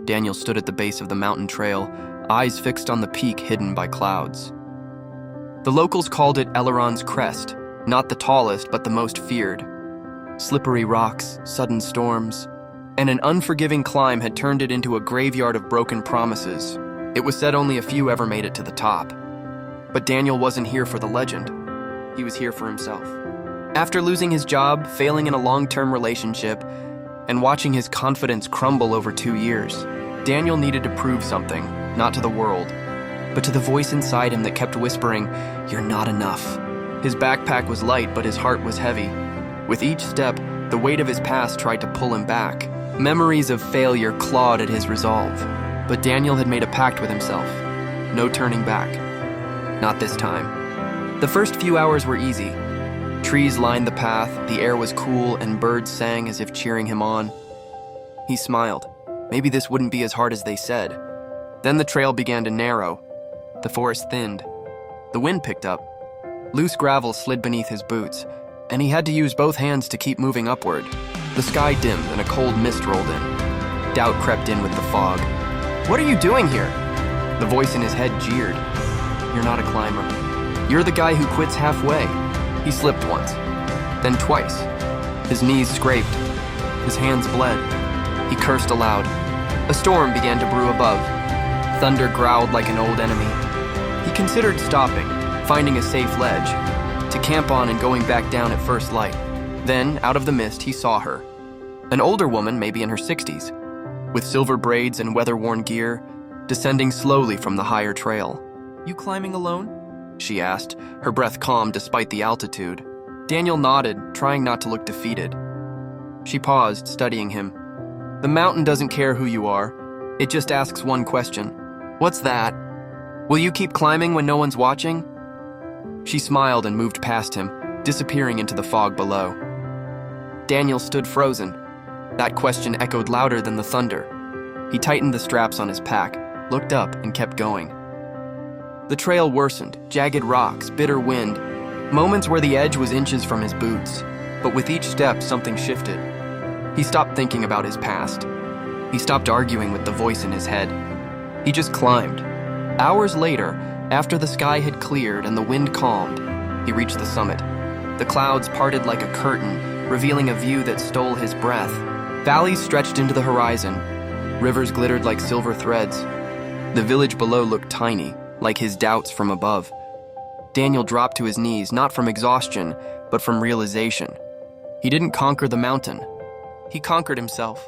Daniel stood at the base of the mountain trail, eyes fixed on the peak hidden by clouds. The locals called it Eleron's Crest, not the tallest but the most feared. Slippery rocks, sudden storms, and an unforgiving climb had turned it into a graveyard of broken promises. It was said only a few ever made it to the top. But Daniel wasn't here for the legend. He was here for himself. After losing his job, failing in a long-term relationship, and watching his confidence crumble over 2 years, Daniel needed to prove something, not to the world, but to the voice inside him that kept whispering, "You're not enough." His backpack was light, but his heart was heavy. With each step, the weight of his past tried to pull him back. Memories of failure clawed at his resolve. But Daniel had made a pact with himself. No turning back. Not this time. The first few hours were easy. Trees lined the path, the air was cool, and birds sang as if cheering him on. He smiled. Maybe this wouldn't be as hard as they said. Then the trail began to narrow. The forest thinned. The wind picked up. Loose gravel slid beneath his boots, and he had to use both hands to keep moving upward. The sky dimmed and a cold mist rolled in. Doubt crept in with the fog. "What are you doing here?" The voice in his head jeered. "You're not a climber. You're the guy who quits halfway." He slipped once, then twice. His knees scraped. His hands bled. He cursed aloud. A storm began to brew above. Thunder growled like an old enemy. He considered stopping, finding a safe ledge, to camp on and going back down at first light. Then, out of the mist, he saw her. An older woman, maybe in her 60s, with silver braids and weather-worn gear, descending slowly from the higher trail. "You climbing alone?" she asked, her breath calm despite the altitude. Daniel nodded, trying not to look defeated. She paused, studying him. "The mountain doesn't care who you are. It just asks one question. What's that? Will you keep climbing when no one's watching?" She smiled and moved past him, disappearing into the fog below. Daniel stood frozen. That question echoed louder than the thunder. He tightened the straps on his pack, looked up, and kept going. The trail worsened, jagged rocks, bitter wind, moments where the edge was inches from his boots. But with each step, something shifted. He stopped thinking about his past. He stopped arguing with the voice in his head. He just climbed. Hours later, after the sky had cleared and the wind calmed, he reached the summit. The clouds parted like a curtain, revealing a view that stole his breath. Valleys stretched into the horizon. Rivers glittered like silver threads. The village below looked tiny, like his doubts from above. Daniel dropped to his knees, not from exhaustion, but from realization. He didn't conquer the mountain. He conquered himself.